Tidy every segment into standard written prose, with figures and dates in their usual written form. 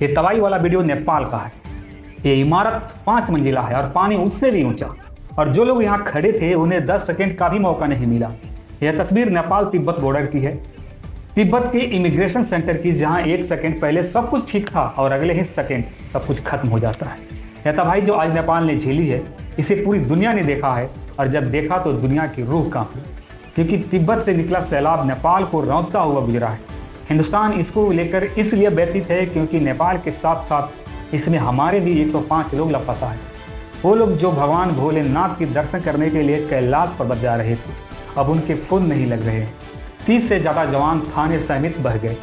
ये तबाही वाला वीडियो नेपाल का है। ये इमारत 5 मंजिला है और पानी उससे भी ऊंचा, और जो लोग यहाँ खड़े थे उन्हें 10 सेकंड का भी मौका नहीं मिला। यह तस्वीर नेपाल तिब्बत बॉर्डर की है, तिब्बत के इमिग्रेशन सेंटर की, जहाँ 1 सेकंड पहले सब कुछ ठीक था और अगले ही सेकंड सब कुछ खत्म हो जाता है। यह तबाही जो आज नेपाल ने झेली है, इसे पूरी दुनिया ने देखा है, और जब देखा तो दुनिया की रूह कांपी, क्योंकि तिब्बत से निकला सैलाब नेपाल को रौंदता हुआ गुजरा है। हिंदुस्तान इसको लेकर इसलिए व्यतीत है क्योंकि नेपाल के साथ साथ इसमें हमारे भी 105 लोग लापता हैं। वो लोग जो भगवान भोलेनाथ के दर्शन करने के लिए कैलाश पर्वत जा रहे थे, अब उनके फूल नहीं लग रहे हैं। 30 से ज़्यादा जवान थाने सहित बह गए।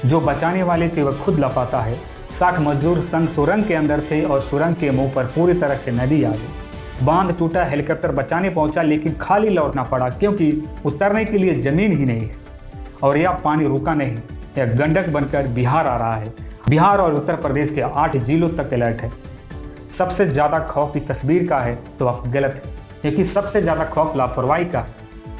जो बचाने वाले थे वह खुद लापता है। 60 मजदूर संग सुरंग के अंदर थे और सुरंग के मुंह पर पूरी तरह से नदी आ गई। बांध टूटा, हेलीकॉप्टर बचाने पहुंचा, लेकिन खाली लौटना पड़ा क्योंकि उतरने के लिए जमीन ही नहीं है। और यह पानी रुका नहीं, यह गंडक बनकर बिहार आ रहा है। बिहार और उत्तर प्रदेश के 8 जिलों तक अलर्ट है। सबसे ज़्यादा खौफ इस तस्वीर का है तो आप गलत है, क्योंकि सबसे ज़्यादा खौफ लापरवाही का।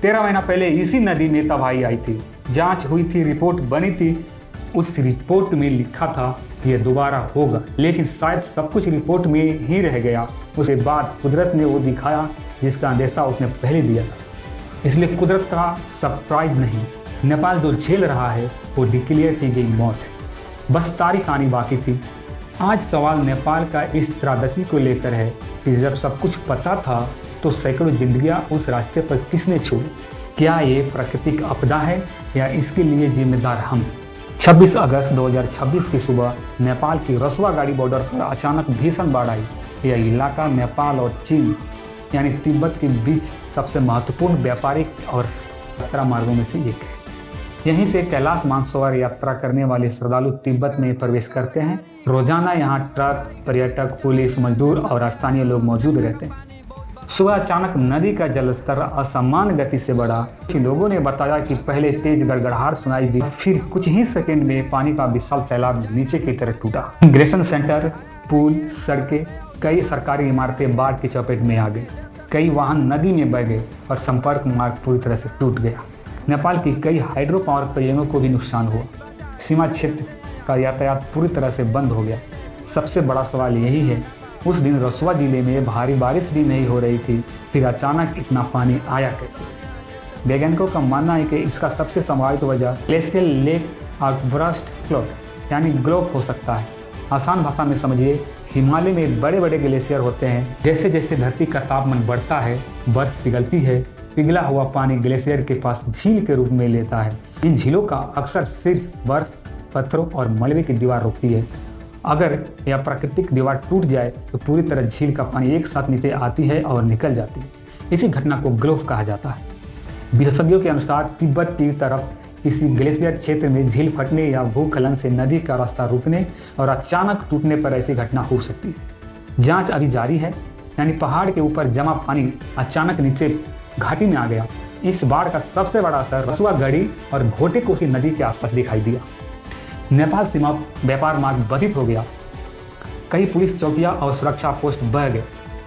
13 महीना पहले इसी नदी में तबाही आई थी, जांच हुई थी, रिपोर्ट बनी थी। उस रिपोर्ट में लिखा था ये दोबारा होगा, लेकिन शायद सब कुछ रिपोर्ट में ही रह गया। उसके बाद कुदरत ने वो दिखाया जिसका अंदेशा उसने पहले दिया था। इसलिए कुदरत का सरप्राइज नहीं, नेपाल जो झेल रहा है वो डिक्लेयर की गई मौत है। बस तारीख आनी बाकी थी। आज सवाल नेपाल का इस त्रासदी को लेकर है कि जब सब कुछ पता था तो सैकड़ों जिंदगियां उस रास्ते पर किसने छोड़ी। क्या ये प्राकृतिक आपदा है या इसके लिए जिम्मेदार हम? 26 अगस्त 2026 की सुबह नेपाल की रसुआ गाड़ी बॉर्डर पर अचानक भीषण बाढ़ आई। यह इलाका नेपाल और चीन यानी तिब्बत के बीच सबसे महत्वपूर्ण व्यापारिक और यात्रा मार्गों में से एक है। यहीं से कैलाश मानसरोवर यात्रा करने वाले श्रद्धालु तिब्बत में प्रवेश करते हैं। रोजाना यहाँ ट्रक, पर्यटक, पुलिस, मजदूर और स्थानीय लोग मौजूद रहते हैं। सुबह अचानक नदी का जलस्तर असामान्य गति से बढ़ा। कुछ लोगों ने बताया कि पहले तेज गड़गड़ाहट सुनाई दी, फिर कुछ ही सेकंड में पानी का विशाल सैलाब नीचे की तरफ टूटा। इमिग्रेशन सेंटर, पुल, सड़कें, कई सरकारी इमारतें बाढ़ की चपेट में आ गई। कई वाहन नदी में बह गए और संपर्क मार्ग पूरी तरह से टूट गया। नेपाल की कई हाइड्रो पावर परियोजनाओं को भी नुकसान हुआ। सीमा क्षेत्र का यातायात पूरी तरह से बंद हो गया। सबसे बड़ा सवाल यही है, उस दिन रसुआ जिले में भारी बारिश भी नहीं हो रही थी, फिर अचानक इतना पानी आया कैसे? वैज्ञानिकों का मानना है कि इसका सबसे संभावित वजह ग्लेशियल लेक आउटबर्स्ट फ्लोट यानी ग्लोफ हो सकता है। आसान भाषा में समझिए, हिमालय में बड़े बड़े ग्लेशियर होते हैं। जैसे जैसे धरती का तापमान बढ़ता है, बर्फ पिघलती है। पिघला हुआ पानी ग्लेशियर के पास झील के रूप में लेता है। इन झीलों का अक्सर सिर्फ बर्फ, पत्थरों और मलबे की दीवार रोकती है। अगर यह प्राकृतिक दीवार टूट जाए तो पूरी तरह झील का पानी एक साथ नीचे आती है और निकल जाती है। इसी घटना को ग्लोफ कहा जाता है। विशेषज्ञों के अनुसार तिब्बत की तरफ किसी ग्लेशियर क्षेत्र में झील फटने या भूस्खलन से नदी का रास्ता रुकने और अचानक टूटने पर ऐसी घटना हो सकती है। जांच अभी जारी है, यानी पहाड़ के ऊपर जमा पानी अचानक नीचे घाटी में आ गया। इस बाढ़ का सबसे बड़ा असर रसुआ गढ़ी और घोटे कोसी नदी के आसपास दिखाई दिया। नेपाल सीमा व्यापार मार्ग बाधित हो गया। कई पुलिस चौकियां और सुरक्षा पोस्ट बह गए।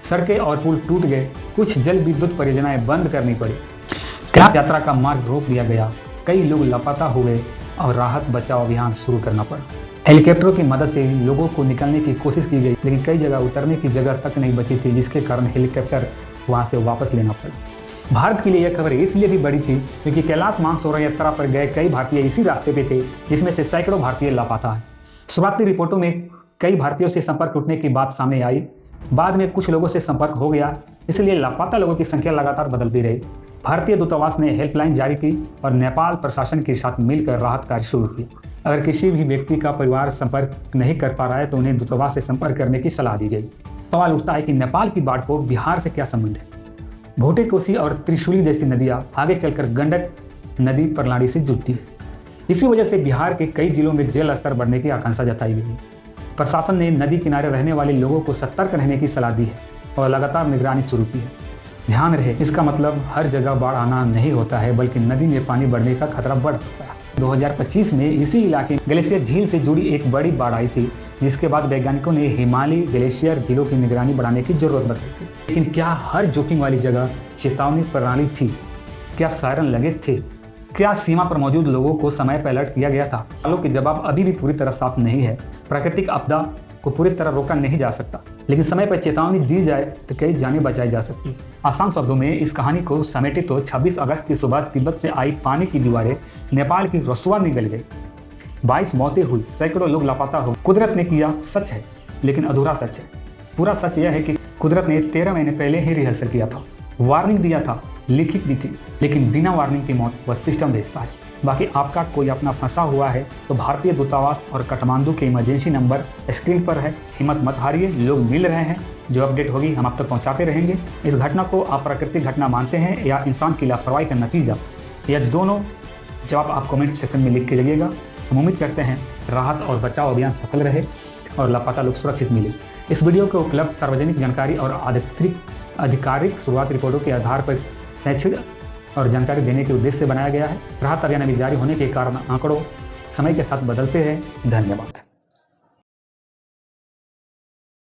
सड़कें और पुल टूट गए। कुछ जल विद्युत परियोजनाएं बंद करनी पड़ी। कैलाश यात्रा का मार्ग रोक दिया गया। कई लोग लापता हो गए और राहत बचाव अभियान शुरू करना पड़ा। हेलीकॉप्टरों की मदद से लोगों को निकालने की कोशिश की गई, लेकिन कई जगह उतरने की जगह तक नहीं बची थी, जिसके कारण हेलीकॉप्टर वहां से वापस लेना पड़ा। भारत के लिए यह खबर इसलिए भी बड़ी थी क्योंकि कैलाश मानसरोवर यात्रा पर गए कई भारतीय इसी रास्ते पे थे, जिसमें से सैकड़ों भारतीय लापता हैं। शुरुआती रिपोर्टों में कई भारतीयों से संपर्क टूटने की बात सामने आई। बाद में कुछ लोगों से संपर्क हो गया, इसलिए लापता लोगों की संख्या लगातार बदलती रही। भारतीय दूतावास ने हेल्पलाइन जारी की और नेपाल प्रशासन के साथ मिलकर राहत कार्य शुरू किया। अगर किसी भी व्यक्ति का परिवार संपर्क नहीं कर पा रहा है तो उन्हें दूतावास से संपर्क करने की सलाह दी गई। सवाल उठता है कि नेपाल की बाढ़ को बिहार से क्या संबंध है? घोटे कोसी और त्रिशूली जैसी नदियां आगे चलकर गंडक नदी प्रणाली से जुड़ती है। इसी वजह से बिहार के कई जिलों में जल स्तर बढ़ने की आशंका जताई गई है। प्रशासन ने नदी किनारे रहने वाले लोगों को सतर्क रहने की सलाह दी है और लगातार निगरानी शुरू की है। ध्यान रहे, इसका मतलब हर जगह बाढ़ आना नहीं होता है, बल्कि नदी में पानी बढ़ने का खतरा बढ़ सकता है। 2025 में इसी इलाके ग्लेशियर झील से जुड़ी एक बड़ी बाढ़ आई थी, जिसके बाद वैज्ञानिकों ने हिमालयी ग्लेशियर झीलों की निगरानी बढ़ाने की जरूरत बताई थी। लेकिन क्या हर जोखिम वाली जगह चेतावनी प्रणाली थी? क्या सायरन लगे थे? क्या सीमा पर मौजूद लोगों को समय पर अलर्ट किया गया था? सवालों के जवाब अभी भी पूरी तरह साफ नहीं है। प्राकृतिक आपदा को पूरी तरह रोका नहीं जा सकता, लेकिन समय पर चेतावनी दी जाए तो कई जानें बचाई जा सकती। आसान शब्दों में इस कहानी को समेटे तो 26 अगस्त की सुबह तिब्बत से आई पानी की दीवारें नेपाल की रसुआ निकल गई। 22 मौतें हुई, सैकड़ों लोग लापता हो। कुदरत ने किया सच है, लेकिन अधूरा सच है। पूरा सच यह है कि कुदरत ने 13 महीने पहले ही रिहर्सल किया था, वार्निंग दिया था, लिखित भी थी, लेकिन बिना वार्निंग की मौत वह सिस्टम भेजता है। बाकी आपका कोई अपना फंसा हुआ है तो भारतीय दूतावास और काठमांडू के इमरजेंसी नंबर स्क्रीन पर है। हिम्मत मत हारिए, लोग मिल रहे हैं। जो अपडेट होगी हम आप तक पहुंचाते रहेंगे। इस घटना को आप प्राकृतिक घटना मानते हैं या इंसान की लापरवाही का नतीजा, या दोनों जवाब आप कमेंट सेक्शन में लिख के जाइएगा। हम उम्मीद करते हैं राहत और बचाव अभियान सफल रहे और लापता लोग सुरक्षित मिले। इस वीडियो को उपलब्ध सार्वजनिक जानकारी और आधिकारिक शुरुआत रिपोर्टों के आधार पर शैक्षिक और जानकारी देने के उद्देश्य से बनाया गया है। राहत अभियान अभी जारी होने के कारण आंकड़ों समय के साथ बदलते हैं। धन्यवाद।